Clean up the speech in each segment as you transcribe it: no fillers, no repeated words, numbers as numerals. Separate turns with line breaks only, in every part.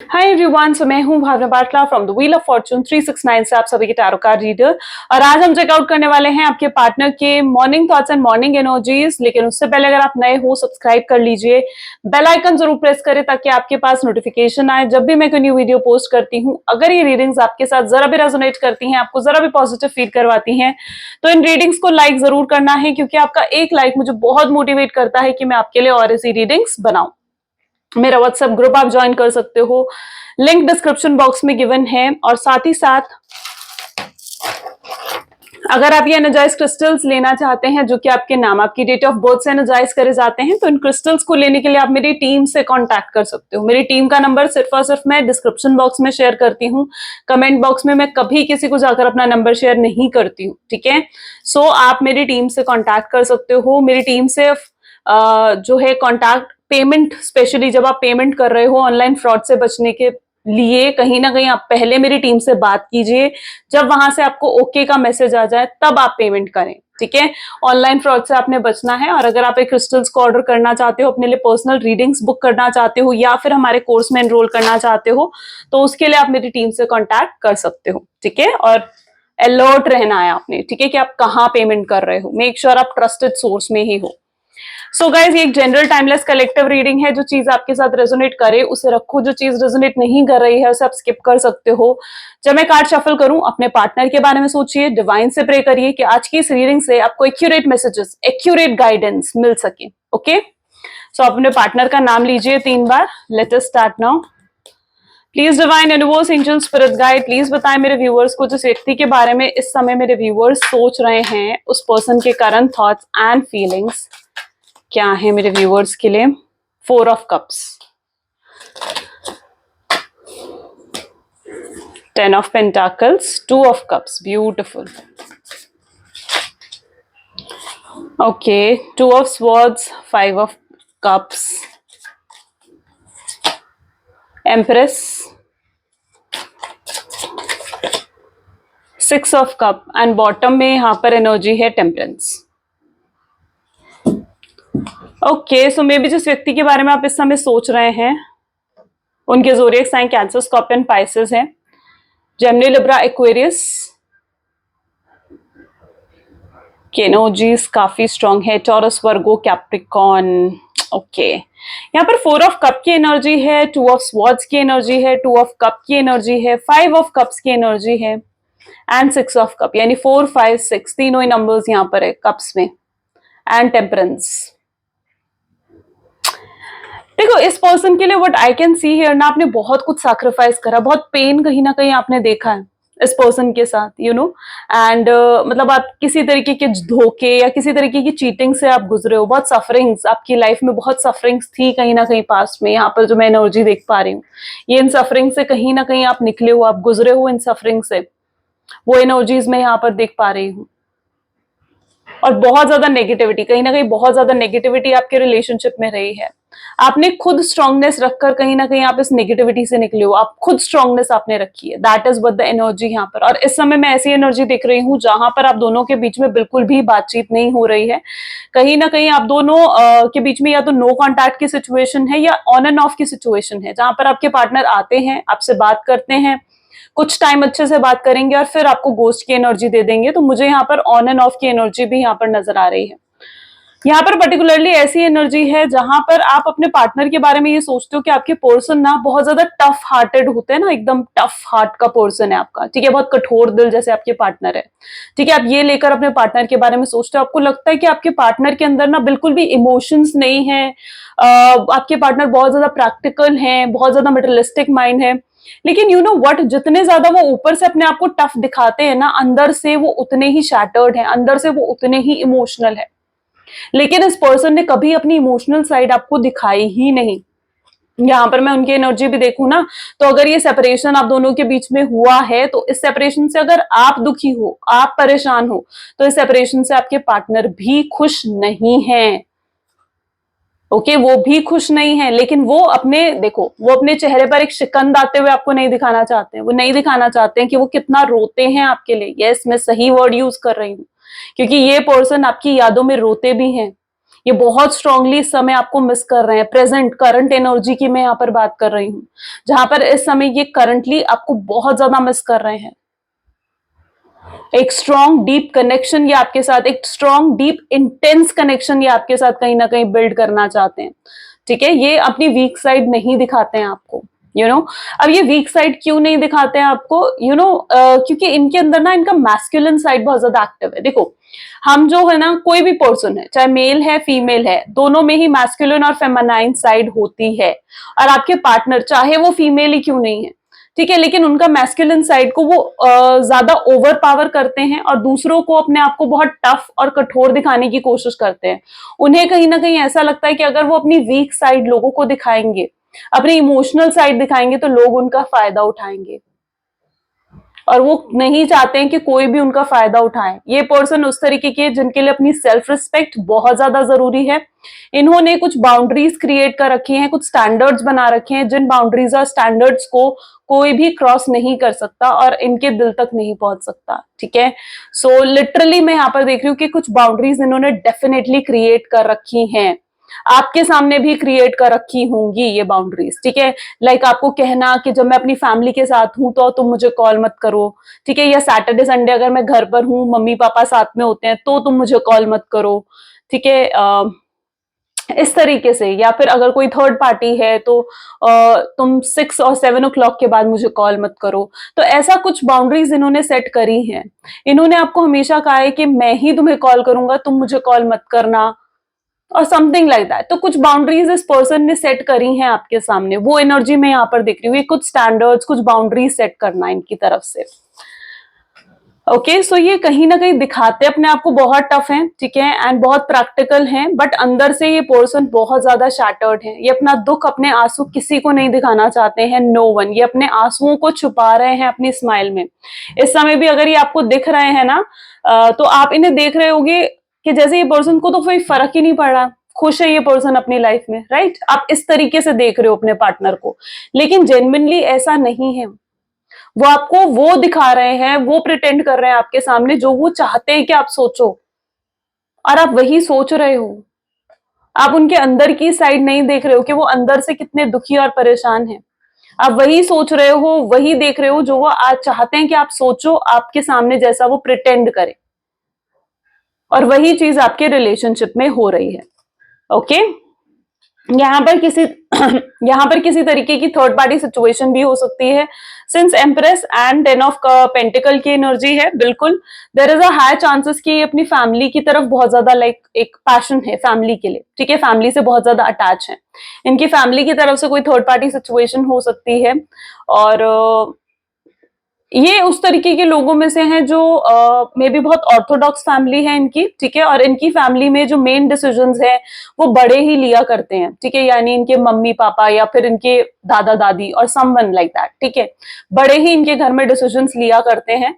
Hi everyone, so मैं हूं Bhavna Batla from the wheel of fortune 369 से आप सभी के टैरो कार्ड रीडर। और आज हम चेकआउट करने वाले हैं आपके पार्टनर के morning thoughts and morning energies. लेकिन उससे पहले अगर आप नए हो, सब्सक्राइब कर लीजिए, बेल आइकन जरूर प्रेस करें ताकि आपके पास नोटिफिकेशन आए जब भी मैं कोई न्यू वीडियो पोस्ट करती हूँ। अगर ये रीडिंग्स आपके साथ जरा भी रेजोनेट करती हैं, आपको जरा भी पॉजिटिव फील करवाती हैं, तो इन रीडिंग्स को लाइक जरूर करना है, क्योंकि आपका एक लाइक मुझे बहुत मोटिवेट करता है कि मैं आपके लिए और ऐसी रीडिंग्स बनाऊं। मेरा व्हाट्सएप ग्रुप आप ज्वाइन कर सकते हो, लिंक डिस्क्रिप्शन बॉक्स में गिवन है। और साथ ही साथ अगर आप ये एनर्जाइज क्रिस्टल्स लेना चाहते हैं जो कि आपके नाम, आपकी डेट ऑफ बर्थ से एनर्जाइज करे जाते हैं, तो इन क्रिस्टल्स को लेने के लिए आप मेरी टीम से कांटेक्ट कर सकते हो। मेरी टीम का नंबर सिर्फ और सिर्फ मैं डिस्क्रिप्शन बॉक्स में शेयर करती हूँ। कमेंट बॉक्स में मैं कभी किसी को जाकर अपना नंबर शेयर नहीं करती हूँ, ठीक है। सो आप मेरी टीम से कांटेक्ट कर सकते हो। मेरी टीम से जो है कांटेक्ट, पेमेंट, स्पेशली जब आप पेमेंट कर रहे हो ऑनलाइन फ्रॉड से बचने के लिए, कहीं ना कहीं आप पहले मेरी टीम से बात कीजिए। जब वहां से आपको ओके का मैसेज आ जाए तब आप पेमेंट करें, ठीक है। ऑनलाइन फ्रॉड से आपने बचना है। और अगर आप एक क्रिस्टल्स को ऑर्डर करना चाहते हो, अपने लिए पर्सनल रीडिंग्स बुक करना चाहते हो, या फिर हमारे कोर्स में एनरोल करना चाहते हो, तो उसके लिए आप मेरी टीम से कॉन्टैक्ट कर सकते हो, ठीक है। और अलर्ट रहना है आपने, ठीक है, कि आप कहाँ पेमेंट कर रहे हो। मेक श्योर आप ट्रस्टेड सोर्स में ही हो। सो गाइज, ये एक जनरल टाइमलेस कलेक्टिव रीडिंग है। जो चीज आपके साथ रेजोनेट करे उसे रखो, जो चीज रेजोनेट नहीं कर रही है उसे आप स्किप कर सकते हो। जब मैं कार्ड शफल करूं, अपने पार्टनर के बारे में सोचिए, डिवाइन से प्रे करिए कि आज की इस रीडिंग से आपको एक्यूरेट मैसेजेस, एक्यूरेट गाइडेंस मिल सके, ओके। सो अपने पार्टनर का नाम लीजिए 3 बार। Let us start now. Please divine universe, angel, spirit guide, please बताएं मेरे व्यूअर्स को, जिस व्यक्ति के बारे में इस समय मेरे व्यूअर्स सोच रहे हैं, उस पर्सन के करंट थॉट्स एंड फीलिंग्स क्या है मेरे व्यूअर्स के लिए। 4 of cups, 10 of pentacles, 2 of cups, beautiful. Okay, 2 of swords, 5 of cups, empress, 6 of cup and bottom में यहां पर एनर्जी है temperance. Okay, so may be जिस व्यक्ति के बारे में आप इस समय सोच रहे हैं, उनके zodiac sign Cancer, Scorpion, Pisces है, जेमिनी, लिब्रा, एक्वेरियस की एनर्जीज काफी स्ट्रांग है, टॉरस, वर्गो, कैप्रिकॉन। ओके, यहाँ पर 4 ऑफ कप की एनर्जी है, 2 ऑफ स्वॉर्ड्स की एनर्जी है, 2 ऑफ कप की एनर्जी है, 5 ऑफ कप्स की एनर्जी है एंड 6 ऑफ कप, यानी 4, 5, 6 तीनों ही नंबर्स यहाँ पर है कप्स में, एंड टेम्परेंस। देखो, इस पर्सन के लिए what I can see here ना, आपने बहुत कुछ सैक्रिफाइस करा, बहुत पेन कहीं ना कहीं आपने देखा है इस पर्सन के साथ, यू नो। एंड मतलब आप किसी तरीके के धोखे या किसी तरीके की चीटिंग से आप गुजरे हो, बहुत सफरिंग्स आपकी लाइफ में, बहुत सफरिंग्स थी कहीं ना कहीं पास्ट में। यहाँ पर जो मैं एनर्जी देख पा रही हूँ, ये इन सफरिंग से कहीं ना कहीं आप निकले हो, आप गुजरे हो इन सफरिंग से, वो एनर्जीज मैं यहाँ पर देख पा रही हूँ। और बहुत ज्यादा नेगेटिविटी, कहीं ना कहीं बहुत ज्यादा नेगेटिविटी आपके रिलेशनशिप में रही है। आपने खुद स्ट्रांगनेस रखकर कहीं ना कहीं आप इस नेगेटिविटी से निकले हो, आप खुद स्ट्रांगनेस आपने रखी है। That is what the energy यहाँ पर। और इस समय मैं ऐसी एनर्जी देख रही हूँ जहां पर आप दोनों के बीच में बिल्कुल भी बातचीत नहीं हो रही है। कहीं ना कहीं आप दोनों के बीच में या तो नो कॉन्टैक्ट की सिचुएशन है या ऑन एंड ऑफ की सिचुएशन है, जहां पर आपके पार्टनर आते हैं, आपसे बात करते हैं, कुछ टाइम अच्छे से बात करेंगे और फिर आपको गोस्ट की एनर्जी दे देंगे। तो मुझे यहाँ पर ऑन एंड ऑफ की एनर्जी भी यहाँ पर नजर आ रही है। यहाँ पर पर्टिकुलरली ऐसी एनर्जी है जहां पर आप अपने पार्टनर के बारे में ये सोचते हो कि आपके पर्सन ना बहुत ज्यादा टफ हार्टेड होते हैं ना, एकदम टफ हार्ट का पर्सन है आपका, ठीक है, बहुत कठोर दिल जैसे आपके पार्टनर है, ठीक है। आप ये लेकर अपने पार्टनर के बारे में सोचते हो, आपको लगता है कि आपके पार्टनर के अंदर ना बिल्कुल भी इमोशंस नहीं है। आपके पार्टनर बहुत ज्यादा प्रैक्टिकल हैं, बहुत ज्यादा मटेरियलिस्टिक माइंड है। लेकिन यू नो व्हाट, जितने ज्यादा वो ऊपर से अपने आप को टफ दिखाते हैं ना, अंदर से वो उतने ही शैटर्ड है, अंदर से वो उतने ही इमोशनल है। लेकिन इस पर्सन ने कभी अपनी इमोशनल साइड आपको दिखाई ही नहीं। यहाँ पर मैं उनकी एनर्जी भी देखूं ना, तो अगर ये सेपरेशन आप दोनों के बीच में हुआ है, तो इस सेपरेशन से अगर आप दुखी हो, आप परेशान हो, तो इस सेपरेशन से आपके पार्टनर भी खुश नहीं है। ओके, वो भी खुश नहीं है, लेकिन वो अपने, देखो, वो अपने चेहरे पर एक शिकंद आते हुए आपको नहीं दिखाना चाहते हैं। वो नहीं दिखाना चाहते हैं कि वो कितना रोते हैं आपके लिए। यस, मैं सही वर्ड यूज कर रही हूँ, क्योंकि ये पर्सन आपकी यादों में रोते भी हैं। ये बहुत स्ट्रांगली इस समय आपको मिस कर रहे हैं। प्रेजेंट करंट एनर्जी की मैं यहाँ पर बात कर रही हूँ, जहां पर इस समय ये करंटली आपको बहुत ज्यादा मिस कर रहे हैं। एक स्ट्रॉन्ग डीप कनेक्शन ये आपके साथ, एक स्ट्रॉन्ग डीप इंटेंस कनेक्शन ये आपके साथ कहीं ना कहीं बिल्ड करना चाहते हैं। ठीक है, ये अपनी वीक साइड नहीं दिखाते हैं आपको, अब ये वीक साइड क्यों नहीं दिखाते हैं आपको, क्योंकि इनके अंदर ना इनका मैस्कुलिन साइड बहुत ज्यादा एक्टिव है। देखो, हम जो है ना, कोई भी पर्सन है, चाहे मेल है फीमेल है, दोनों में ही मैस्कुलिन और फेमिनाइन साइड होती है। और आपके पार्टनर चाहे वो फीमेल ही क्यों नहीं है, ठीक है, लेकिन उनका मैस्कुलिन साइड को वो ज्यादा ओवर पावर करते हैं और दूसरों को, अपने आप को बहुत टफ और कठोर दिखाने की कोशिश करते हैं। उन्हें कहीं ना कहीं ऐसा लगता है कि अगर वो अपनी वीक साइड लोगों को दिखाएंगे, अपनी इमोशनल साइड दिखाएंगे, तो लोग उनका फायदा उठाएंगे, और वो नहीं चाहते हैं कि कोई भी उनका फायदा उठाए। ये पर्सन उस तरीके के जिनके लिए अपनी सेल्फ रिस्पेक्ट बहुत ज्यादा जरूरी है। इन्होंने कुछ बाउंड्रीज क्रिएट कर रखी हैं, कुछ स्टैंडर्ड्स बना रखे हैं, जिन बाउंड्रीज और स्टैंडर्ड्स को कोई भी क्रॉस नहीं कर सकता और इनके दिल तक नहीं पहुंच सकता। ठीक है, सो लिटरली मैं यहाँ पर देख रही हूँ कि कुछ बाउंड्रीज इन्होंने डेफिनेटली क्रिएट कर रखी हैं, आपके सामने भी क्रिएट कर रखी होंगी ये बाउंड्रीज। ठीक है, लाइक आपको कहना कि जब मैं अपनी फैमिली के साथ हूं तो तुम मुझे कॉल मत करो। ठीक है, या सैटरडे संडे अगर मैं घर पर हूं, मम्मी पापा साथ में होते हैं, तो तुम मुझे कॉल मत करो। ठीक है, इस तरीके से। या फिर अगर कोई थर्ड पार्टी है तो तुम 6 और 7 o'clock के बाद मुझे कॉल मत करो। तो ऐसा कुछ बाउंड्रीज इन्होंने सेट करी हैं। इन्होंने आपको हमेशा कहा है कि मैं ही तुम्हें कॉल करूंगा, तुम मुझे कॉल मत करना, और समथिंग लाइक दैट। तो कुछ बाउंड्रीज इस पर्सन ने सेट करी हैं आपके सामने, वो एनर्जी मैं यहाँ पर देख रही हूँ। ये कुछ स्टैंडर्ड्स, कुछ बाउंड्रीज सेट करना इनकी तरफ से। ओके, सो ये कहीं ना कहीं दिखाते अपने आप को बहुत टफ हैं, ठीक है, एंड बहुत प्रैक्टिकल हैं, बट अंदर से ये पर्सन बहुत ज्यादा शैटर्ड है। ये अपना दुख, अपने आंसू किसी को नहीं दिखाना चाहते हैं, नो वन। ये अपने आंसुओं को छुपा रहे हैं अपनी स्माइल में। इस समय भी अगर ये आपको दिख रहे हैं ना, तो आप इन्हें देख रहे होगे कि जैसे ये पर्सन को तो कोई फर्क ही नहीं पड़ रहा, खुश है ये पर्सन अपनी लाइफ में, राइट? आप इस तरीके से देख रहे हो अपने पार्टनर को, लेकिन जेन्युइनली ऐसा नहीं है। वो आपको वो दिखा रहे हैं, वो प्रिटेंड कर रहे हैं आपके सामने जो वो चाहते हैं कि आप सोचो, और आप वही सोच रहे हो। आप उनके अंदर की साइड नहीं देख रहे हो कि वो अंदर से कितने दुखी और परेशान हैं। आप वही सोच रहे हो, वही देख रहे हो जो वो आज चाहते हैं कि आप सोचो आपके सामने, जैसा वो प्रिटेंड करे। और वही चीज आपके रिलेशनशिप में हो रही है। ओके, यहाँ पर किसी यहाँ पर किसी तरीके की थर्ड पार्टी सिचुएशन भी हो सकती है। Since empress and 10 of pentacle की एनर्जी है, बिल्कुल there is a high chances कि अपनी फैमिली की तरफ बहुत ज्यादा लाइक एक पैशन है फैमिली के लिए। ठीक है, फैमिली से बहुत ज्यादा अटैच है। इनकी फैमिली की तरफ से कोई थर्ड पार्टी सिचुएशन हो सकती है, और ये उस तरीके के लोगों में से हैं जो मे बी बहुत ऑर्थोडॉक्स फैमिली है इनकी। ठीक है, और इनकी फैमिली में जो मेन डिसीजंस है वो बड़े ही लिया करते हैं। ठीक है, यानी इनके मम्मी पापा या फिर इनके दादा दादी और समवन लाइक दैट। ठीक है, बड़े ही इनके घर में डिसीजंस लिया करते हैं,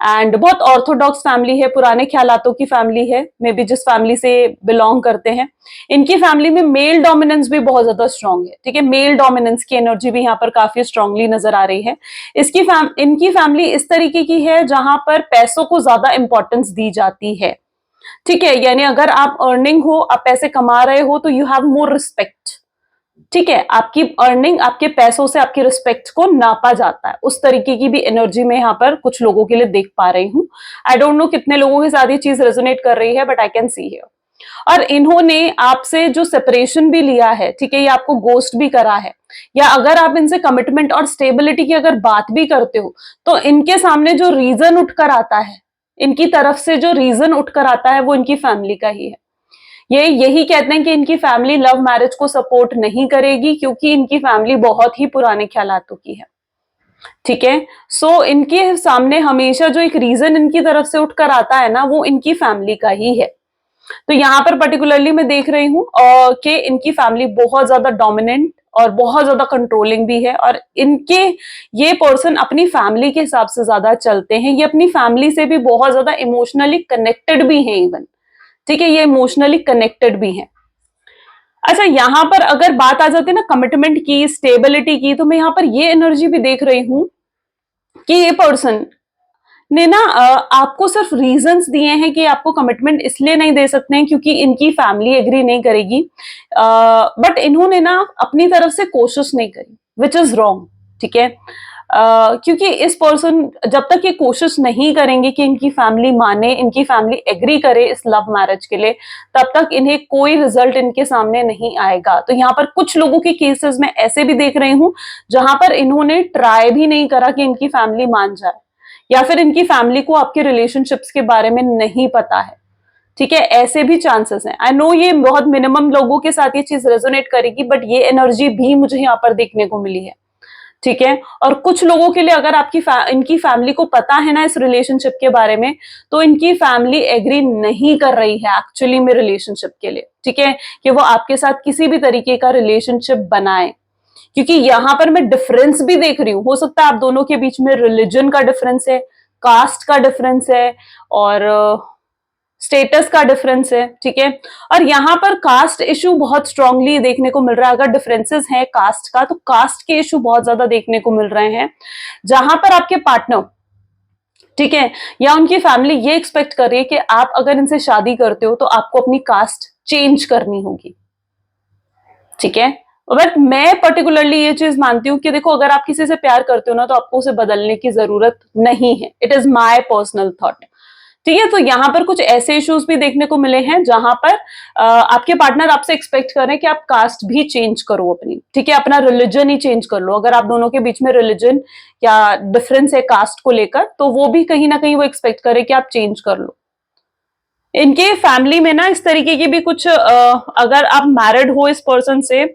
एंड बहुत ऑर्थोडॉक्स फैमिली है, पुराने ख्यालातों की फैमिली है, मे बी जिस फैमिली से बिलोंग करते हैं। इनकी फैमिली में मेल डोमिनेंस भी बहुत ज्यादा स्ट्रांग है। ठीक है, मेल डोमिनेंस की एनर्जी भी यहाँ पर काफी स्ट्रांगली नजर आ रही है। इनकी फैमिली इस तरीके की है जहां पर पैसों को ज्यादा इंपॉर्टेंस दी जाती है। ठीक है, यानी अगर आप अर्निंग हो, आप पैसे कमा रहे हो, तो यू हैव मोर रिस्पेक्ट। ठीक है, आपकी अर्निंग, आपके पैसों से आपकी रिस्पेक्ट को नापा जाता है। उस तरीके की भी एनर्जी में यहाँ पर कुछ लोगों के लिए देख पा रही हूँ। आई डोंट नो कितने लोगों के साथ ये चीज रेजोनेट कर रही है, but I can see here. और इन्होंने आपसे जो सेपरेशन भी लिया है, ठीक है, ये आपको गोस्ट भी करा है, या अगर आप इनसे कमिटमेंट और स्टेबिलिटी की अगर बात भी करते हो, तो इनके सामने जो रीजन उठकर आता है, इनकी तरफ से जो रीजन उठकर आता है, वो इनकी फैमिली का ही है। ये यही कहते हैं कि इनकी फैमिली लव मैरिज को सपोर्ट नहीं करेगी, क्योंकि इनकी फैमिली बहुत ही पुराने ख्यालातों की है। ठीक है, सो इनके सामने हमेशा जो एक रीजन इनकी तरफ से उठकर आता है ना, वो इनकी फैमिली का ही है। तो यहाँ पर पर्टिकुलरली मैं देख रही हूँ कि इनकी फैमिली बहुत ज्यादा डोमिनेंट और बहुत ज्यादा कंट्रोलिंग भी है, और इनके ये पर्सन अपनी फैमिली के हिसाब से ज्यादा चलते हैं। ये अपनी फैमिली से भी बहुत ज्यादा इमोशनली कनेक्टेड भी हैं इवन। ठीक है, ये इमोशनली कनेक्टेड भी हैं। अच्छा, यहां पर अगर बात आ जाती है ना कमिटमेंट की, स्टेबिलिटी की, तो मैं यहाँ पर ये एनर्जी भी देख रही हूँ कि ये पर्सन ने ना आपको सिर्फ रीजंस दिए हैं कि आपको कमिटमेंट इसलिए नहीं दे सकते हैं क्योंकि इनकी फैमिली एग्री नहीं करेगी, बट इन्होंने ना अपनी तरफ से कोशिश नहीं करी, विच इज रॉन्ग, ठीक है। क्योंकि इस पर्सन जब तक ये कोशिश नहीं करेंगे कि इनकी फैमिली माने, इनकी फैमिली एग्री करे इस लव मैरिज के लिए, तब तक इन्हें कोई रिजल्ट इनके सामने नहीं आएगा। तो यहाँ पर कुछ लोगों के केसेस में ऐसे भी देख रही हूँ जहां पर इन्होंने ट्राई भी नहीं करा कि इनकी फैमिली मान जाए, या फिर इनकी फैमिली को आपके रिलेशनशिप्स के बारे में नहीं पता है, ठीक है। ऐसे भी चांसेस हैं। आई नो ये बहुत मिनिमम लोगों के साथ ये चीज रेजोनेट करेगी, बट ये एनर्जी भी मुझे यहाँ पर देखने को मिली है, ठीक है। और कुछ लोगों के लिए अगर आपकी इनकी फैमिली को पता है ना इस रिलेशनशिप के बारे में, तो इनकी फैमिली एग्री नहीं कर रही है एक्चुअली में रिलेशनशिप के लिए, ठीक है, कि वो आपके साथ किसी भी तरीके का रिलेशनशिप बनाए। क्योंकि यहां पर मैं डिफरेंस भी देख रही हूँ, हो सकता है आप दोनों के बीच में रिलीजन का डिफरेंस है, कास्ट का डिफरेंस है, और स्टेटस का डिफरेंस है, ठीक है। और यहाँ पर कास्ट इशू बहुत स्ट्रांगली देखने को मिल रहा है। अगर डिफरेंसेस है कास्ट का, तो कास्ट के इशू बहुत ज्यादा देखने को मिल रहे हैं, जहां पर आपके पार्टनर, ठीक है, या उनकी फैमिली ये एक्सपेक्ट कर रही है कि आप अगर इनसे शादी करते हो तो आपको अपनी कास्ट चेंज करनी होगी, ठीक है। बट मैं पर्टिकुलरली ये चीज मानती हूं कि देखो, अगर आप किसी से प्यार करते हो ना, तो आपको उसे बदलने की जरूरत नहीं है। It is my personal thought, ठीक है। तो यहाँ पर कुछ ऐसे इश्यूज भी देखने को मिले हैं जहां पर आपके पार्टनर आपसे एक्सपेक्ट कर रहे हैं कि आप कास्ट भी चेंज करो अपनी, ठीक है, अपना रिलीजन ही चेंज कर लो। अगर आप दोनों के बीच में रिलीजन या डिफरेंस है कास्ट को लेकर, तो वो भी कहीं ना कहीं वो एक्सपेक्ट करे कि आप चेंज कर लो। इनके फैमिली में ना इस तरीके की भी कुछ अगर आप मैरिड हो इस पर्सन से,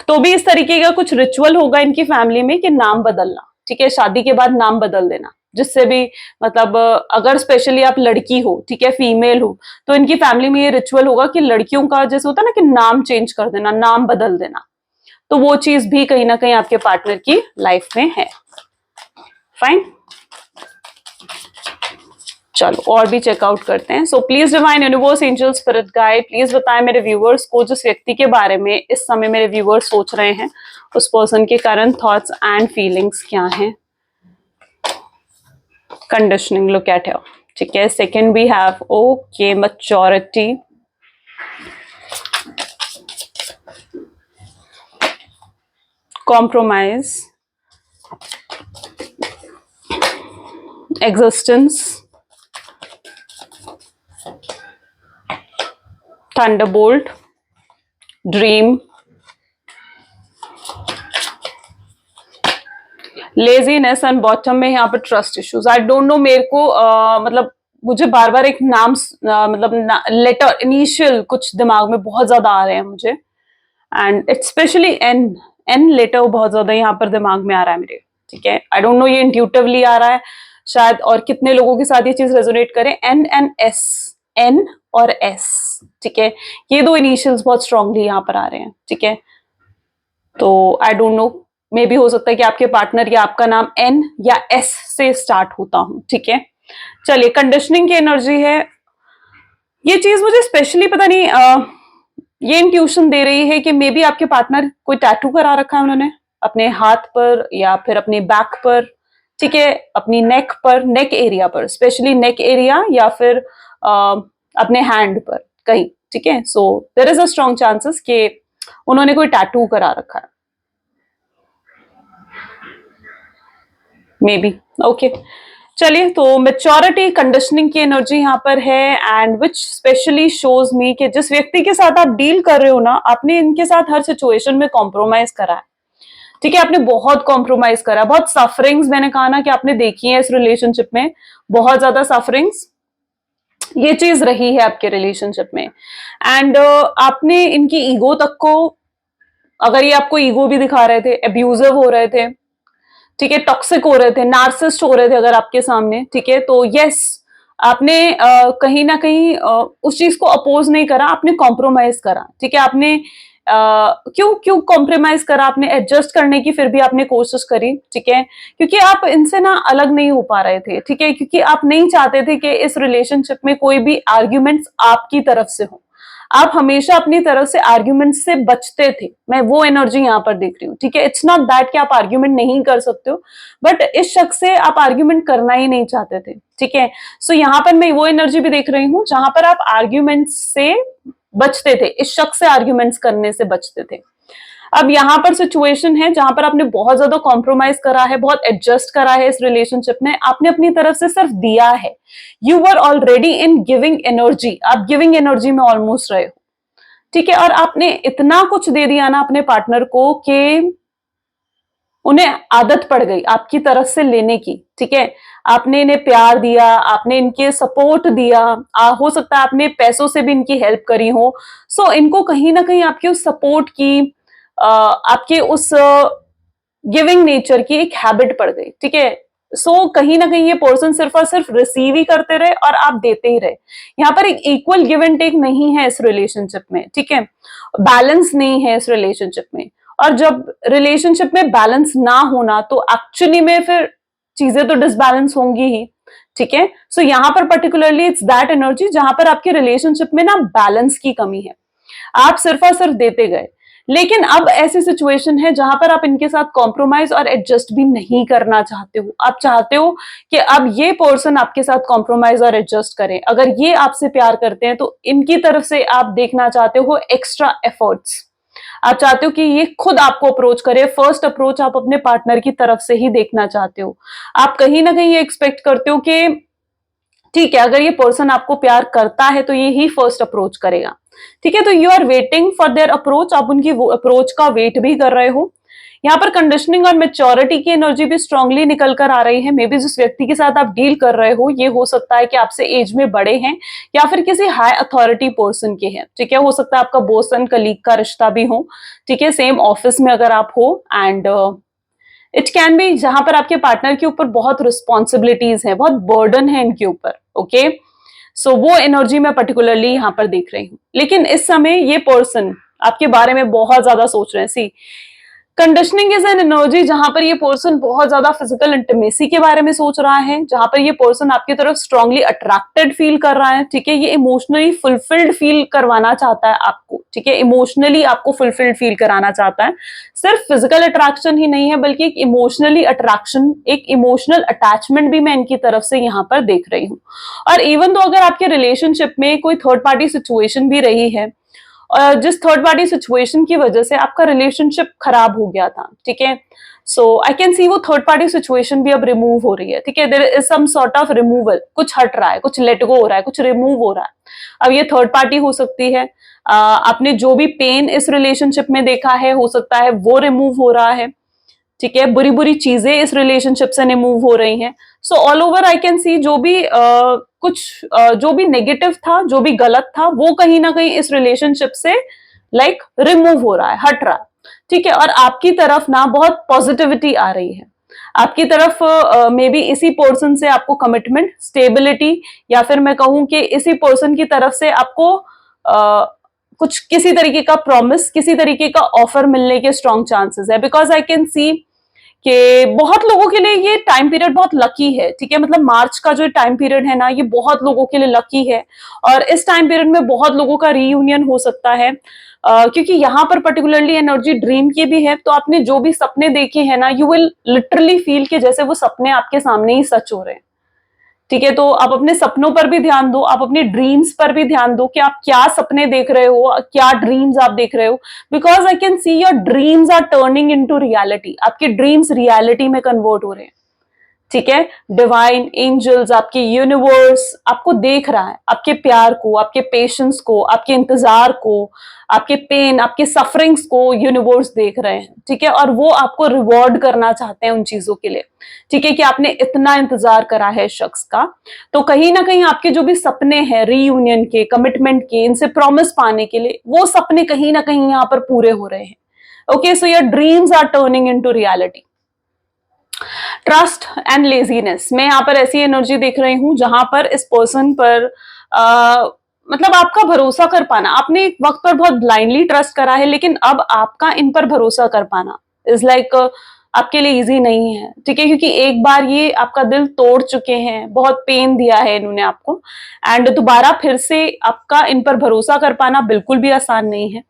तो भी इस तरीके का कुछ रिचुअल होगा इनकी फैमिली में कि नाम बदलना, ठीक है, शादी के बाद नाम बदल देना, जिससे भी मतलब अगर स्पेशली आप लड़की हो, ठीक है, फीमेल हो, तो इनकी फैमिली में ये रिचुअल होगा कि लड़कियों का जैसे होता है ना कि नाम चेंज कर देना, नाम बदल देना। तो वो चीज भी कहीं ना कहीं आपके पार्टनर की लाइफ में है। फाइन, चलो और भी चेकआउट करते हैं। So please divine universe, angel, spirit guide, please बताएं मेरे व्यूअर्स को जिस व्यक्ति के बारे में इस समय मेरे व्यूअर्स सोच रहे हैं, उस पर्सन के करंट थॉट्स एंड फीलिंग्स क्या हैं। कंडीशनिंग, लुक एट हियर, ठीक है। Second we have okay maturity, compromise, existence, thunderbolt, dream, laziness, and bottom में यहाँ पर trust issues. I don't know, मेरे को मतलब मुझे बार बार एक नाम मतलब लेटर इनिशियल कुछ दिमाग में बहुत ज्यादा आ रहे हैं मुझे, and it's specially N, N letter बहुत ज्यादा यहाँ पर दिमाग में आ रहा है मेरे, ठीक है। आई डोंट नो ये इंट्यूटिवली आ रहा है शायद, और कितने लोगों के साथ ये चीज रेजोनेट करे। एन एंड एस, एन और एस, ठीक है, ये दो इनिशियल्स बहुत स्ट्रांगली यहाँ पर आ रहे हैं, ठीक है। तो आई डोंट नो, मे भी हो सकता है कि आपके पार्टनर या आपका नाम एन या एस से स्टार्ट होता हो, ठीक है। चलिए, कंडीशनिंग की एनर्जी है। ये चीज मुझे स्पेशली पता नहीं ये इंट्यूशन दे रही है कि मे बी आपके पार्टनर कोई टैटू करा रखा है उन्होंने अपने हाथ पर या फिर अपने बैक पर, ठीक है, अपनी नेक पर, नेक एरिया पर, स्पेशली नेक एरिया, या फिर अपने हैंड पर कहीं, ठीक है। So there is a strong chances कि उन्होंने कोई टैटू करा रखा है, मे बी, ओके। चलिए, तो मेच्योरिटी कंडीशनिंग की एनर्जी यहाँ पर है, एंड विच स्पेशली शोज मी कि जिस व्यक्ति के साथ आप डील कर रहे हो ना, आपने इनके साथ हर सिचुएशन में कॉम्प्रोमाइज करा है, ठीक है, आपने बहुत कॉम्प्रोमाइज करा, बहुत सफरिंग्स, मैंने कहा ना कि आपने देखी है इस रिलेशनशिप में, बहुत ज्यादा सफरिंग्स ये चीज रही है आपके रिलेशनशिप में। एंड आपने इनकी ईगो तक को, अगर ये आपको ईगो भी दिखा रहे थे, अब्यूजिव हो रहे थे, ठीक है, टॉक्सिक हो रहे थे, नार्सिस्ट हो रहे थे अगर आपके सामने, ठीक है, तो यस, आपने कहीं ना कहीं उस चीज को अपोज नहीं करा, आपने कॉम्प्रोमाइज करा, ठीक है। आपने क्यों क्यों कॉम्प्रोमाइज करा, आपने एडजस्ट करने की फिर भी आपने कोशिश करी, ठीक है, क्योंकि आप इनसे ना अलग नहीं हो पा रहे थे, ठीक है, क्योंकि आप नहीं चाहते थे कि इस रिलेशनशिप में कोई भी आर्ग्यूमेंट्स आपकी तरफ से हो। आप हमेशा अपनी तरफ से आर्ग्यूमेंट से बचते थे, मैं वो एनर्जी यहाँ पर देख रही हूँ, ठीक है। इट्स नॉट दैट कि आप आर्ग्यूमेंट नहीं कर सकते हो, बट इस शख्स से आप आर्ग्यूमेंट करना ही नहीं चाहते थे, ठीक है। सो यहाँ पर मैं वो एनर्जी भी देख रही हूँ जहां पर आप आर्ग्यूमेंट से बचते थे, इस शख्स से आर्ग्यूमेंट्स करने से बचते थे। अब यहाँ पर सिचुएशन है जहां पर आपने बहुत ज्यादा कॉम्प्रोमाइज करा है, बहुत एडजस्ट करा है इस रिलेशनशिप में, आपने अपनी तरफ से सिर्फ दिया है। You were already in giving energy, आप गिविंग एनर्जी में ऑलमोस्ट रहे हो, ठीक है। और आपने इतना कुछ दे दिया ना अपने पार्टनर को कि उन्हें आदत पड़ गई आपकी तरफ से लेने की, ठीक है। आपने इन्हें प्यार दिया, आपने इनके सपोर्ट दिया, हो सकता है आपने पैसों से भी इनकी हेल्प करी हो। सो इनको कहीं ना कहीं आपके उस सपोर्ट की, आपके उस गिविंग नेचर की एक हैबिट पड़ गई, ठीक है। सो कहीं ना कहीं ये पर्सन सिर्फ और सिर्फ रिसीव ही करते रहे और आप देते ही रहे। यहाँ पर एक इक्वल गिव एंड टेक नहीं है इस रिलेशनशिप में, ठीक है। बैलेंस नहीं है इस रिलेशनशिप में। और जब रिलेशनशिप में बैलेंस ना होना तो एक्चुअली में फिर चीजें तो डिसबैलेंस होंगी ही, ठीक है। सो यहाँ पर पर्टिकुलरली इट्स दैट एनर्जी जहां पर आपके रिलेशनशिप में ना बैलेंस की कमी है, आप सिर्फ और सिर्फ देते गए। लेकिन अब ऐसी सिचुएशन है जहां पर आप इनके साथ कॉम्प्रोमाइज और एडजस्ट भी नहीं करना चाहते हो। आप चाहते हो कि अब ये पर्सन आपके साथ कॉम्प्रोमाइज और एडजस्ट करें। अगर ये आपसे प्यार करते हैं तो इनकी तरफ से आप देखना चाहते हो एक्स्ट्रा एफर्ट्स। आप चाहते हो कि ये खुद आपको अप्रोच करे, फर्स्ट अप्रोच आप अपने पार्टनर की तरफ से ही देखना चाहते हो। आप कहीं ना कहीं ये एक्सपेक्ट करते हो कि ठीक है, अगर ये पर्सन आपको प्यार करता है तो ये ही फर्स्ट अप्रोच करेगा, ठीक है। तो you are waiting for their approach, आप उनकी वो अप्रोच का वेट भी कर रहे हो। यहाँ पर कंडीशनिंग और मेच्योरिटी की एनर्जी भी स्ट्रांगली निकल कर आ रही है। मे बी जिस व्यक्ति के साथ आप डील कर रहे हो ये हो सकता है कि आपसे एज में बड़े हैं या फिर किसी हाई अथॉरिटी पर्सन के हैं, ठीक है। हो सकता है आपका बॉस एंड कलीग का रिश्ता भी हो, ठीक है, सेम ऑफिस में अगर आप हो। एंड इट कैन बी जहां पर आपके पार्टनर के ऊपर बहुत रिस्पॉन्सिबिलिटीज है, बहुत बर्डन है इनके ऊपर, ओके। सो वो एनर्जी मैं पर्टिकुलरली यहाँ पर देख रही हूँ। लेकिन इस समय ये पर्सन आपके बारे में बहुत ज्यादा सोच रहे हैं। सी, कंडीशनिंग इज एन एनर्जी जहां पर ये पर्सन बहुत ज्यादा फिजिकल इंटीमेसी के बारे में सोच रहा है, जहां पर ये पर्सन आपकी तरफ स्ट्रांगली अट्रैक्टेड फील कर रहा है, ठीक है। ये इमोशनली फुलफिल्ड फील करवाना चाहता है आपको, ठीक है। इमोशनली आपको फुलफिल्ड फील कराना चाहता है। सिर्फ फिजिकल अट्रैक्शन ही नहीं है बल्कि एक इमोशनली अट्रैक्शन, एक इमोशनल अटैचमेंट भी मैं इनकी तरफ से यहाँ पर देख रही हूँ। और इवन तो अगर आपके रिलेशनशिप में कोई थर्ड पार्टी सिचुएशन भी रही है, जिस थर्ड पार्टी सिचुएशन की वजह से आपका रिलेशनशिप खराब हो गया था, ठीक है। सो आई कैन सी वो थर्ड पार्टी सिचुएशन भी अब रिमूव हो रही है, ठीक है। There is some sort of removal, कुछ हट रहा है, कुछ लेट गो हो रहा है, कुछ रिमूव हो रहा है। अब ये थर्ड पार्टी हो सकती है, आपने जो भी पेन इस रिलेशनशिप में देखा है हो सकता है वो रिमूव हो रहा है, ठीक है। बुरी बुरी चीजें इस रिलेशनशिप से रिमूव हो रही हैं। So all over I can सी जो भी जो भी नेगेटिव था, जो भी गलत था, वो कहीं ना कहीं इस रिलेशनशिप से लाइक रिमूव हो रहा है, हट रहा है, ठीक है। और आपकी तरफ ना बहुत पॉजिटिविटी आ रही है, आपकी तरफ मे बी इसी पर्सन से आपको कमिटमेंट, स्टेबिलिटी, या फिर मैं कहूं कि इसी पर्सन की तरफ से आपको कुछ किसी तरीके का प्रॉमिस, किसी तरीके का ऑफर मिलने के स्ट्रॉन्ग चांसेस है। बिकॉज आई कैन सी कि बहुत लोगों के लिए ये टाइम पीरियड बहुत लकी है, ठीक है। मतलब मार्च का जो टाइम पीरियड है ना, ये बहुत लोगों के लिए लकी है। और इस टाइम पीरियड में बहुत लोगों का रीयूनियन हो सकता है, क्योंकि यहाँ पर पर्टिकुलरली एनर्जी ड्रीम की भी है। तो आपने जो भी सपने देखे हैं ना, यू विल लिटरली फील कि जैसे वो सपने आपके सामने ही सच हो रहे हैं, ठीक है। तो आप अपने सपनों पर भी ध्यान दो, आप अपनी ड्रीम्स पर भी ध्यान दो कि आप क्या सपने देख रहे हो, क्या ड्रीम्स आप देख रहे हो। Because I can see your dreams are turning into reality, आपके ड्रीम्स रियलिटी में कन्वर्ट हो रहे हैं, ठीक है। डिवाइन एंजल्स, आपके यूनिवर्स आपको देख रहा है, आपके प्यार को, आपके पेशेंस को, आपके इंतजार को, आपके पेन, आपके सफरिंग्स को यूनिवर्स देख रहे हैं, ठीक है। और वो आपको रिवॉर्ड करना चाहते हैं उन चीजों के लिए, ठीक है, कि आपने इतना इंतजार करा है शख्स का। तो कहीं ना कहीं आपके जो भी सपने हैं रीयूनियन के, कमिटमेंट के, इनसे प्रॉमिस पाने के लिए, वो सपने कहीं ना कहीं यहाँ पर पूरे हो रहे हैं। Okay, so your dreams are turning into reality. Trust and laziness, मैं यहाँ पर ऐसी एनर्जी देख रही हूं जहां पर इस पर्सन पर मतलब आपका भरोसा कर पाना, आपने एक वक्त पर बहुत ब्लाइंडली ट्रस्ट करा है, लेकिन अब आपका इन पर भरोसा कर पाना इज लाइक आपके लिए इजी नहीं है, ठीक है, क्योंकि एक बार ये आपका दिल तोड़ चुके हैं, बहुत पेन दिया है इन्होंने आपको, एंड दोबारा फिर से आपका इन पर भरोसा कर पाना बिल्कुल भी आसान नहीं है।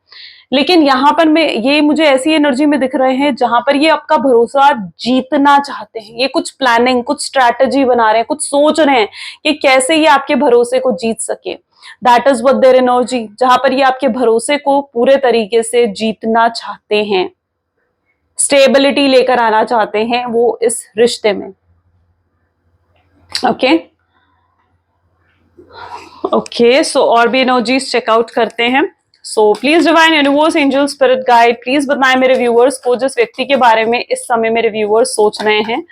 लेकिन यहाँ पर मैं ये मुझे ऐसी एनर्जी में दिख रहे हैं जहां पर ये आपका भरोसा जीतना चाहते हैं, ये कुछ प्लानिंग, कुछ स्ट्रैटेजी बना रहे हैं, कुछ सोच रहे हैं कि कैसे ये आपके भरोसे को जीत सके। That is what their energy, जहां पर ये आपके भरोसे को पूरे तरीके से जीतना चाहते हैं, स्टेबिलिटी लेकर आना चाहते हैं वो इस रिश्ते में। ओके ओके, सो और भी एनर्जीज चेकआउट करते हैं। So please divine universe, angel, spirit guide, please बताएं मेरे व्यूअर्स को, जिस व्यक्ति के बारे में इस समय मेरे व्यूअर्स सोच रहे हैं,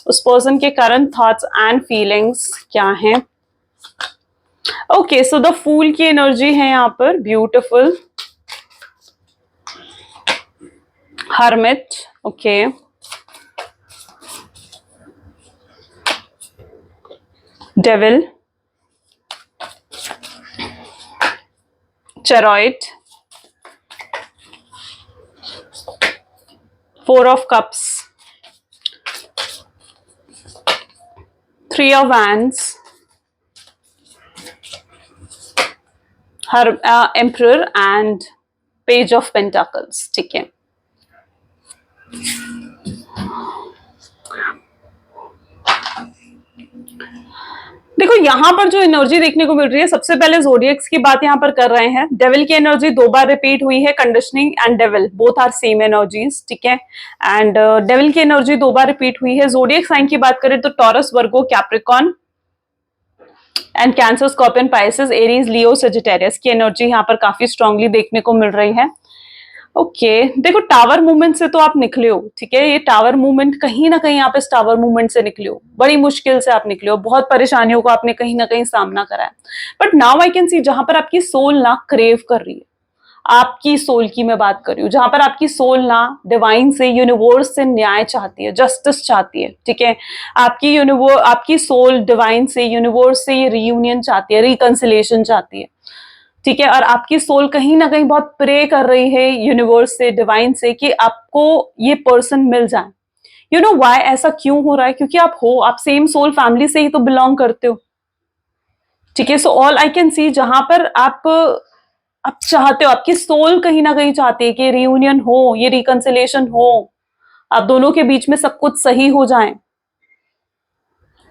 उस पर्सन के करंट थॉट्स एंड फीलिंग्स क्या हैं। ओके, सो द फूल की एनर्जी है यहाँ पर, beautiful, hermit, okay, devil, chariot, four of cups, three of wands, emperor and page of pentacles, ठीक है। देखो यहां पर जो एनर्जी देखने को मिल रही है, सबसे पहले जोडियक्स की बात यहां पर कर रहे हैं। डेविल की एनर्जी 2 बार रिपीट हुई है, conditioning and devil both are same energies, ठीक है। एंड डेविल की एनर्जी 2 बार रिपीट हुई है। जोडियक साइन की बात करें तो Taurus, Virgo, Capricorn and Cancer, Scorpion, Pisces, Aries, Leo, Sagittarius की एनर्जी यहाँ पर काफी स्ट्रांगली देखने को मिल रही है। ओके देखो टावर मूवमेंट से तो आप निकले हो, ठीक है, ये टावर मूवमेंट कहीं ना कहीं आप इस टावर मूवमेंट से निकले हो, बड़ी मुश्किल से आप निकले हो, बहुत परेशानियों का आपने कहीं ना कहीं सामना करा है। बट नाउ आई कैन सी जहां पर आपकी सोल ना क्रेव कर रही है, आपकी सोल की मैं बात कर रही हूँ, जहां पर आपकी सोल ना डिवाइन से, यूनिवर्स से न्याय चाहती है, जस्टिस चाहती है, ठीक है। आपकी सोल डिवाइन से, यूनिवर्स से ये रियूनियन चाहती है, रिकंसिलेशन चाहती है, ठीक है। और आपकी सोल कहीं ना कहीं बहुत प्रे कर रही है यूनिवर्स से, डिवाइन से, कि आपको ये पर्सन मिल जाए। यू नो व्हाई ऐसा क्यों हो रहा है, क्योंकि आप सेम सोल फैमिली से ही तो बिलोंग करते हो, ठीक है। सो ऑल आई कैन सी जहां पर आप चाहते हो, आपकी सोल कहीं ना कहीं चाहती है कि रियूनियन हो, ये रिकंसिलेशन हो, आप दोनों के बीच में सब कुछ सही हो जाए।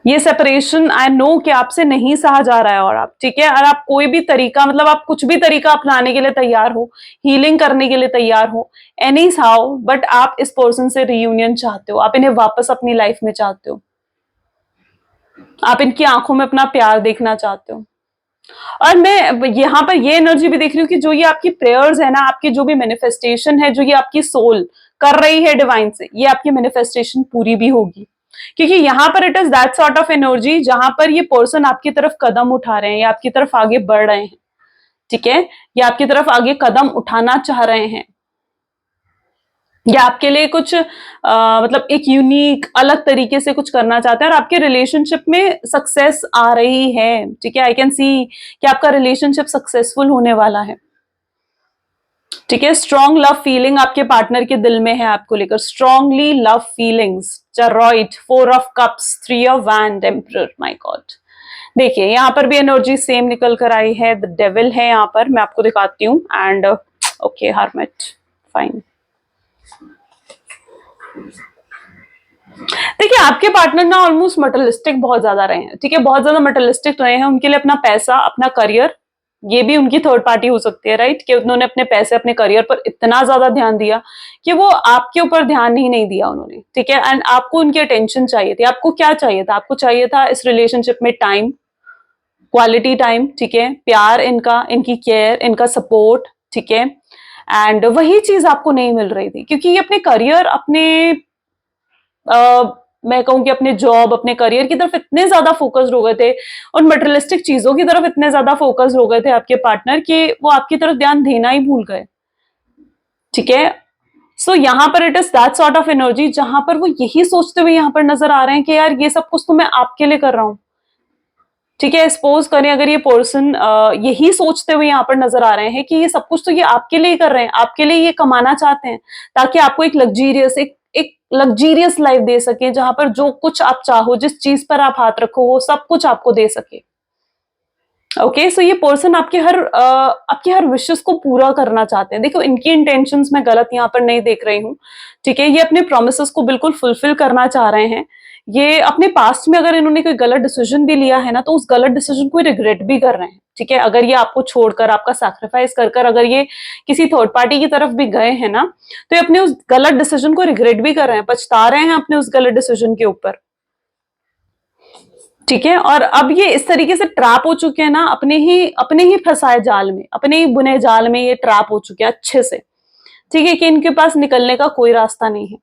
ये सेपरेशन आई नो कि आपसे नहीं सहा जा रहा है, और आप, ठीक है, और आप कोई भी तरीका, मतलब आप कुछ भी तरीका अपनाने के लिए तैयार हो, हीलिंग करने के लिए तैयार हो, एनी हाउ, बट आप इस पर्सन से रियूनियन चाहते हो, आप इन्हें वापस अपनी लाइफ में चाहते हो, आप इनकी आंखों में अपना प्यार देखना चाहते हो। और मैं यहाँ पर ये एनर्जी भी देख रही हूँ कि जो ये आपकी प्रेयर्स है ना, आपकी जो भी मैनिफेस्टेशन है, जो ये आपकी सोल कर रही है डिवाइन से, ये आपकी मैनिफेस्टेशन पूरी भी होगी, क्योंकि यहाँ पर it is that sort of energy जहां पर ये पर्सन आपकी तरफ कदम उठा रहे हैं, या आपकी तरफ आगे बढ़ रहे हैं, ठीक है, या आपकी तरफ आगे कदम उठाना चाह रहे हैं, या आपके लिए कुछ मतलब एक यूनिक अलग तरीके से कुछ करना चाहते हैं, और आपके रिलेशनशिप में सक्सेस आ रही है, ठीक है। आई कैन सी कि आपका रिलेशनशिप सक्सेसफुल होने वाला है, ठीक है। स्ट्रॉन्ग लव फीलिंग आपके पार्टनर के दिल में है आपको लेकर, strongly love feelings, chariot, four of cups, three of wand, emperor, my god. देखिए यहाँ पर भी एनर्जी सेम निकल कर आई है, द डेविल है यहाँ पर, मैं आपको दिखाती हूँ, एंड ओके हर्मिट, फाइन। देखिए आपके पार्टनर ना ऑलमोस्ट मटेरियलिस्टिक बहुत ज्यादा रहे हैं, ठीक है, बहुत ज्यादा मटेरियलिस्टिक रहे हैं। उनके लिए अपना पैसा, अपना करियर, ये भी उनकी थर्ड पार्टी हो सकती है, राइट, कि उन्होंने अपने पैसे, अपने करियर पर इतना ज्यादा ध्यान दिया कि वो आपके ऊपर ध्यान ही नहीं दिया उन्होंने, ठीक है। एंड आपको उनकी अटेंशन चाहिए थी। आपको क्या चाहिए था? आपको चाहिए था इस रिलेशनशिप में टाइम, क्वालिटी टाइम, ठीक है, प्यार, इनका, इनकी केयर, इनका सपोर्ट, ठीक है। एंड वही चीज आपको नहीं मिल रही थी, क्योंकि ये अपने करियर, अपने मैं कहूँ कि अपने जॉब, अपने करियर की तरफ इतने ज्यादा फोकस्ड हो गए थे, उन मटेरियलिस्टिक चीजों की तरफ इतने ज्यादा फोकस्ड हो गए थे आपके पार्टनर, कि वो आपकी तरफ ध्यान देना ही भूल गए, ठीक है। सो यहाँ पर it is that sort of energy जहां पर वो यही सोचते हुए यहाँ पर नजर आ रहे हैं कि यार ये सब कुछ तो मैं आपके लिए कर रहा हूँ, ठीक है। सपोज करें अगर ये पर्सन यही सोचते हुए यहाँ पर नजर आ रहे हैं कि ये सब कुछ तो ये आपके लिए कर रहे हैं, आपके लिए ये कमाना चाहते हैं, ताकि आपको एक लग्जीरियस, एक लग्जीरियस लाइफ दे सके, जहां पर जो कुछ आप चाहो, जिस चीज पर आप हाथ रखो, वो सब कुछ आपको दे सके। ओके, सो ये पर्सन आपके हर विशेस को पूरा करना चाहते हैं। देखो, इनकी इंटेंशंस मैं गलत यहाँ पर नहीं देख रही हूँ, ठीक है। ये अपने प्रोमिसेस को बिल्कुल फुलफिल करना चाह रहे हैं। ये अपने पास्ट में अगर इन्होंने कोई गलत डिसीजन भी लिया है ना, तो उस गलत डिसीजन को रिग्रेट भी कर रहे हैं, ठीक है। अगर ये आपको छोड़कर, आपका सैक्रिफाइस कर कर अगर ये किसी थर्ड पार्टी की तरफ भी गए हैं ना, तो ये अपने उस गलत डिसीजन को रिग्रेट भी कर रहे हैं, पछता रहे हैं अपने उस गलत डिसीजन के ऊपर, ठीक है। और अब ये इस तरीके से ट्रैप हो चुके हैं ना, अपने ही फंसाए जाल में, अपने ही बुने जाल में ये ट्रैप हो चुके हैं अच्छे से, ठीक है, कि इनके पास निकलने का कोई रास्ता नहीं है।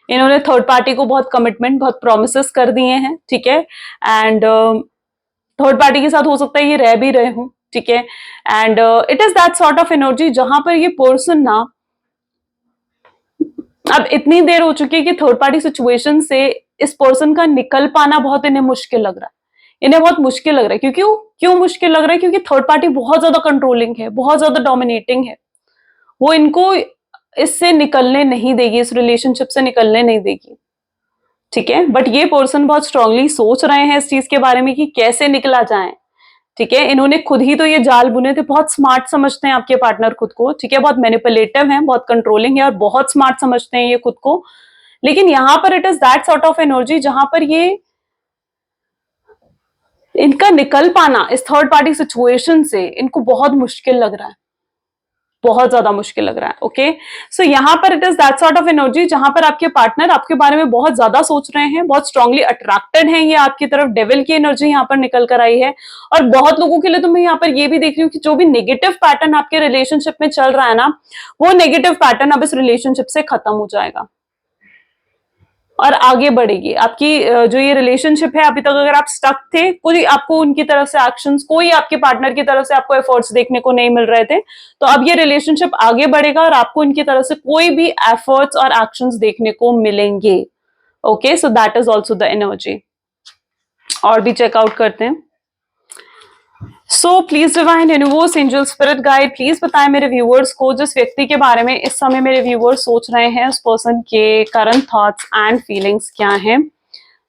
इन्होंने थर्ड पार्टी को बहुत कमिटमेंट, बहुत प्रोमिसेस कर दिए हैं, ठीक है। एंड थर्ड पार्टी के साथ हो सकता है ये रह भी रहे हों, ठीक है। And it is that sort of energy जहां पर ये पर्सन ना अब इतनी देर हो चुकी है कि थर्ड पार्टी सिचुएशन से इस पर्सन का निकल पाना बहुत इन्हें मुश्किल लग रहा है। इन्हें बहुत मुश्किल लग रहा है, क्योंकि क्यों मुश्किल लग रहा है? क्योंकि थर्ड पार्टी बहुत ज्यादा कंट्रोलिंग है, बहुत ज्यादा डोमिनेटिंग है। वो इनको इससे निकलने नहीं देगी, इस रिलेशनशिप से निकलने नहीं देगी, ठीक है। बट ये पर्सन बहुत स्ट्रांगली सोच रहे हैं इस चीज के बारे में कि कैसे निकला जाए, ठीक है। इन्होंने खुद ही तो ये जाल बुने थे। बहुत स्मार्ट समझते हैं आपके पार्टनर खुद को, ठीक है। बहुत मैनिपुलेटिव हैं, बहुत कंट्रोलिंग है और बहुत स्मार्ट समझते हैं ये खुद को। लेकिन यहां पर it is that sort of energy जहां पर ये इनका निकल पाना इस थर्ड पार्टी सिचुएशन से इनको बहुत मुश्किल लग रहा है, बहुत ज्यादा मुश्किल लग रहा है। ओके, सो यहाँ पर it is that sort of energy जहां पर आपके पार्टनर आपके बारे में बहुत ज्यादा सोच रहे हैं, बहुत स्ट्रांगली अट्रैक्टेड हैं ये आपकी तरफ। डेविल की एनर्जी यहाँ पर निकल कर आई है। और बहुत लोगों के लिए तो मैं यहाँ पर ये भी देख रही हूँ कि जो भी नेगेटिव पैटर्न आपके रिलेशनशिप में चल रहा है ना, वो नेगेटिव पैटर्न अब इस रिलेशनशिप से खत्म हो जाएगा और आगे बढ़ेगी आपकी जो ये रिलेशनशिप है। अभी तक अगर आप स्टक थे, कोई आपको उनकी तरफ से एक्शंस, कोई आपके पार्टनर की तरफ से आपको एफर्ट्स देखने को नहीं मिल रहे थे, तो अब ये रिलेशनशिप आगे बढ़ेगा और आपको इनकी तरफ से कोई भी एफर्ट्स और एक्शंस देखने को मिलेंगे। Okay, so that is also the energy. और भी चेकआउट करते हैं। So please divine universe, angel, spirit guide, please बताएं मेरे व्यूअर्स को, जिस व्यक्ति के बारे में इस समय मेरे व्यूअर्स सोच रहे हैं, उस पर्सन के करंट थॉट्स एंड फीलिंग्स क्या हैं।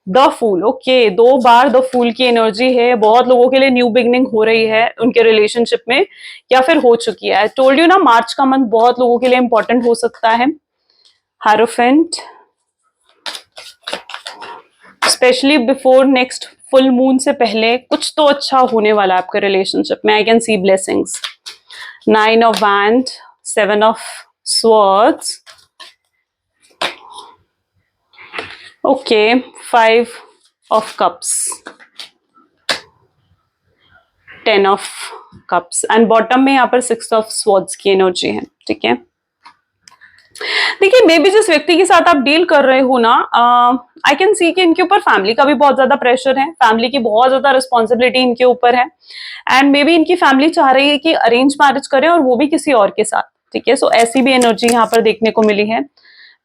द फूल, ओके, 2 बार द फूल की एनर्जी है। बहुत लोगों के लिए न्यू बिगनिंग हो रही है उनके रिलेशनशिप में, या फिर हो चुकी है। टोल्ड यू ना, मार्च का मंथ बहुत लोगों के लिए इंपॉर्टेंट हो सकता है। Hierophant, specially before next full moon से पहले कुछ तो अच्छा होने वाला है आपके रिलेशनशिप में। आई can C blessings. 9 of wand, 7 of swords, okay, 5 of cups, 10 of cups and bottom में यहाँ पर 6 ऑफ स्वॉर्ड्स की एनर्जी है, ठीक है। देखिए, मे बी जिस व्यक्ति के साथ आप डील कर रहे हो ना, आई कैन सी कि इनके ऊपर फैमिली का भी बहुत ज्यादा प्रेशर है, फैमिली की बहुत ज्यादा रिस्पॉन्सिबिलिटी इनके ऊपर है। एंड मे बी इनकी फैमिली चाह रही है कि अरेंज मैरिज करें और वो भी किसी और के साथ, ठीक है। सो ऐसी भी एनर्जी यहाँ पर देखने को मिली है।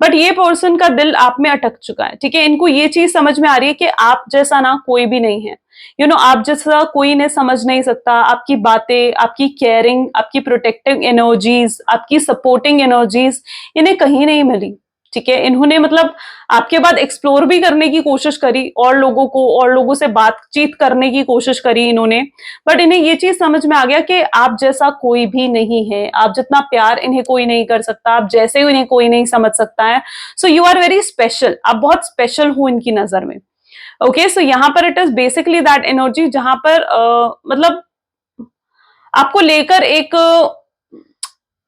बट ये पर्सन का दिल आप में अटक चुका है, ठीक है। इनको ये चीज समझ में आ रही है कि आप जैसा ना कोई भी नहीं है, यू नो, आप जैसा कोई इन्हें समझ नहीं सकता। आपकी बातें, आपकी केयरिंग, आपकी प्रोटेक्टिव एनर्जीज, आपकी सपोर्टिंग एनर्जीज इन्हें कहीं नहीं मिली, ठीक है। इन्होंने मतलब आपके बाद एक्सप्लोर भी करने की कोशिश करी, और लोगों को, और लोगों से बातचीत करने की कोशिश करी इन्होंने। बट इन्हें ये चीज समझ में आ गया कि आप जैसा कोई भी नहीं है, आप जितना प्यार इन्हें कोई नहीं कर सकता, आप जैसे इन्हें कोई नहीं समझ सकता है। So you are very special, आप बहुत स्पेशल हो इनकी नजर में। ओके, सो यहाँ पर it is basically that energy जहां पर मतलब आपको लेकर एक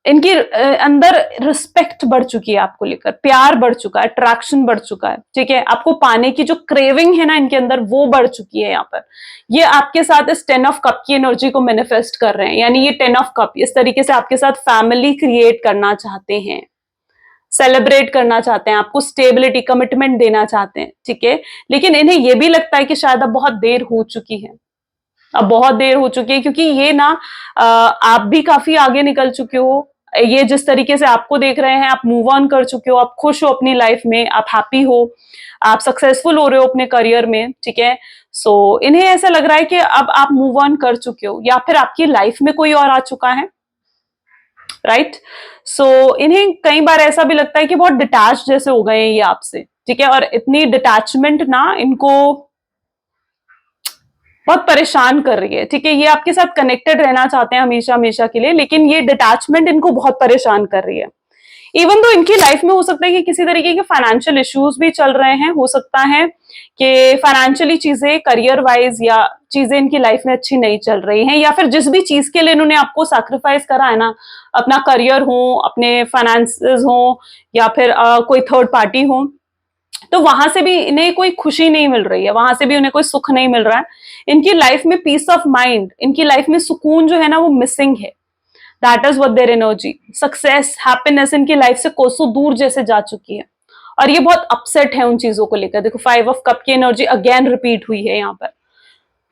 इनकी अंदर रिस्पेक्ट बढ़ चुकी है, आपको लेकर प्यार बढ़ चुका है, अट्रैक्शन बढ़ चुका है, ठीक है। आपको पाने की जो क्रेविंग है ना इनके अंदर, वो बढ़ चुकी है। यहाँ पर ये आपके साथ इस 10 ऑफ कप की एनर्जी को मैनिफेस्ट कर रहे हैं, यानी ये 10 ऑफ कप इस तरीके से आपके साथ फैमिली क्रिएट करना चाहते हैं, सेलिब्रेट करना चाहते हैं, आपको स्टेबिलिटी, कमिटमेंट देना चाहते हैं, ठीक है। लेकिन इन्हें यह भी लगता है कि शायद अब बहुत देर हो चुकी है, अब बहुत देर हो चुकी है, क्योंकि ये ना आप भी काफी आगे निकल चुके हो। ये जिस तरीके से आपको देख रहे हैं, आप मूव ऑन कर चुके हो, आप खुश हो अपनी लाइफ में, आप हैप्पी हो, आप सक्सेसफुल हो रहे हो अपने करियर में, ठीक है। सो इन्हें ऐसा लग रहा है कि अब आप मूव ऑन कर चुके हो, या फिर आपकी लाइफ में कोई और आ चुका है, राइट। सो इन्हें कई बार ऐसा भी लगता है कि बहुत डिटैच जैसे हो गए हैं ये आपसे, ठीक है, और इतनी डिटैचमेंट ना इनको बहुत परेशान कर रही है। ठीक है, ये आपके साथ कनेक्टेड रहना चाहते हैं हमेशा हमेशा के लिए, लेकिन ये डिटैचमेंट इनको बहुत परेशान कर रही है। इवन तो इनकी लाइफ में हो सकता है कि किसी तरीके के फाइनेंशियल इश्यूज भी चल रहे हैं, हो सकता है कि फाइनेंशियली चीजें करियर वाइज या चीजें इनकी लाइफ में अच्छी नहीं चल रही हैं, या फिर जिस भी चीज के लिए इन्होंने आपको सैक्रिफाइस करा है ना, अपना करियर हो, अपने फाइनेंसेस हो, या फिर कोई थर्ड पार्टी हो, तो वहां से भी इन्हें कोई खुशी नहीं मिल रही है, वहां से भी उन्हें कोई सुख नहीं मिल रहा है। इनकी लाइफ में पीस ऑफ माइंड, इनकी लाइफ में सुकून जो है ना वो मिसिंग है। That is what their energy, success happiness इनकी लाइफ से कोसों दूर जैसे जा चुकी है, और ये बहुत अपसेट है उन चीजों को लेकर। देखो 5 ऑफ कप की एनर्जी अगेन रिपीट हुई है यहाँ पर,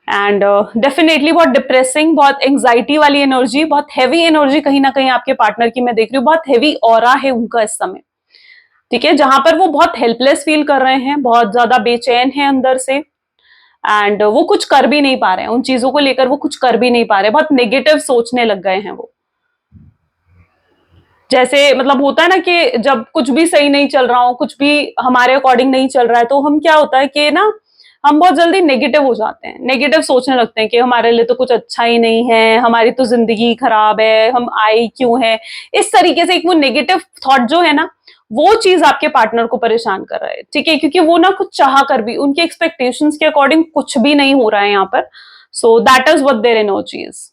एंड डेफिनेटली बहुत डिप्रेसिंग, बहुत एंग्जाइटी वाली एनर्जी, बहुत हैवी एनर्जी कहीं ना कहीं आपके पार्टनर की मैं देख रही हूँ। बहुत हैवी ऑरा है उनका इस समय, ठीक है, जहां पर वो बहुत हेल्पलेस फील कर रहे हैं, बहुत ज्यादा बेचैन है अंदर से, एंड वो कुछ कर भी नहीं पा रहे हैं, उन चीजों को लेकर वो कुछ कर भी नहीं पा रहे, बहुत नेगेटिव सोचने लग गए हैं वो। जैसे मतलब होता है ना कि जब कुछ भी सही नहीं चल रहा हो, कुछ भी हमारे अकॉर्डिंग नहीं चल रहा है, तो हम क्या होता है कि ना हम बहुत जल्दी नेगेटिव हो जाते हैं, नेगेटिव सोचने लगते हैं कि हमारे लिए तो कुछ अच्छा ही नहीं है, हमारी तो जिंदगी खराब है, हम आए क्यों है। इस तरीके से एक वो नेगेटिव थॉट जो है ना, वो चीज आपके पार्टनर को परेशान कर रहा है, ठीक है, क्योंकि वो ना कुछ चाह कर भी उनके एक्सपेक्टेशंस के अकॉर्डिंग कुछ भी नहीं हो रहा है यहाँ पर। So that is what their energy is.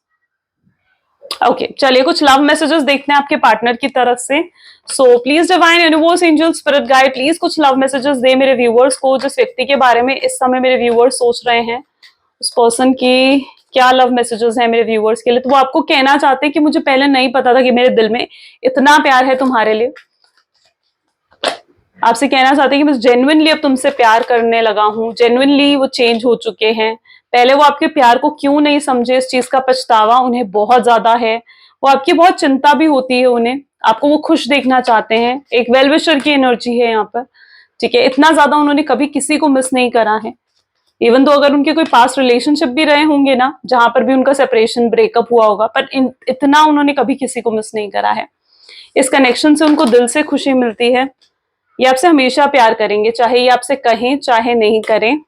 Okay, चलिए कुछ लव मैसेजेस देखते हैं आपके पार्टनर की तरफ से। So please divine universe angel spirit guide, please कुछ लव मैसेजेस दे मेरे व्यूवर्स को, जिस व्यक्ति के बारे में इस समय मेरे व्यूवर्स सोच रहे हैं, उस पर्सन की क्या लव मैसेजेस हैं मेरे व्यूवर्स के लिए। तो वो आपको कहना चाहते हैं कि मुझे पहले नहीं पता था कि मेरे दिल में इतना प्यार है तुम्हारे लिए। आपसे कहना चाहते हैं कि मैं जेन्युइनली अब तुमसे प्यार करने लगा हूँ, जेन्युइनली वो चेंज हो चुके हैं। पहले वो आपके प्यार को क्यों नहीं समझे, इस चीज का पछतावा उन्हें बहुत ज्यादा है, वो आपकी बहुत चिंता भी होती है उन्हें, आपको वो खुश देखना चाहते हैं। एक वेल विशर की एनर्जी है यहाँ पर, ठीक है, इतना ज्यादा उन्होंने कभी किसी को मिस नहीं करा है। इवन तो अगर उनके कोई पास्ट रिलेशनशिप भी रहे होंगे ना, जहां पर भी उनका सेपरेशन ब्रेकअप हुआ होगा, पर इतना उन्होंने कभी किसी को मिस नहीं करा है। इस कनेक्शन से उनको दिल से खुशी मिलती है। ये आपसे हमेशा प्यार करेंगे, चाहे ये आपसे कहें चाहे नहीं करें,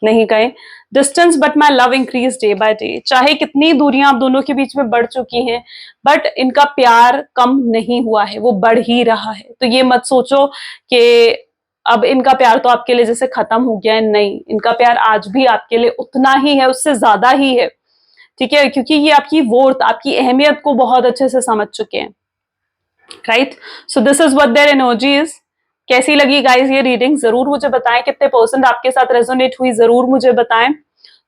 नहीं कहें। Distance but my love increase day by day, चाहे कितनी दूरियां आप दोनों के बीच में बढ़ चुकी हैं, बट इनका प्यार कम नहीं हुआ है, वो बढ़ ही रहा है। तो ये मत सोचो कि अब इनका प्यार तो आपके लिए जैसे खत्म हो गया है, नहीं, इनका प्यार आज भी आपके लिए उतना ही है, उससे ज्यादा ही है, ठीक है, क्योंकि ये आपकी वर्थ, आपकी अहमियत को बहुत अच्छे से समझ चुके हैं, right. So this is what their energy is. कैसी लगी गाइस ये रीडिंग, जरूर मुझे बताएं, कितने परसेंट आपके साथ रेजोनेट हुई जरूर मुझे बताएं।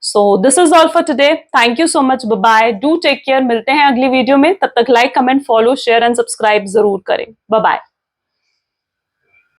So this is all for today, thank you so much, bye, do take care, मिलते हैं अगली वीडियो में, तब तक like comment follow share and subscribe जरूर करें, बाय बाय।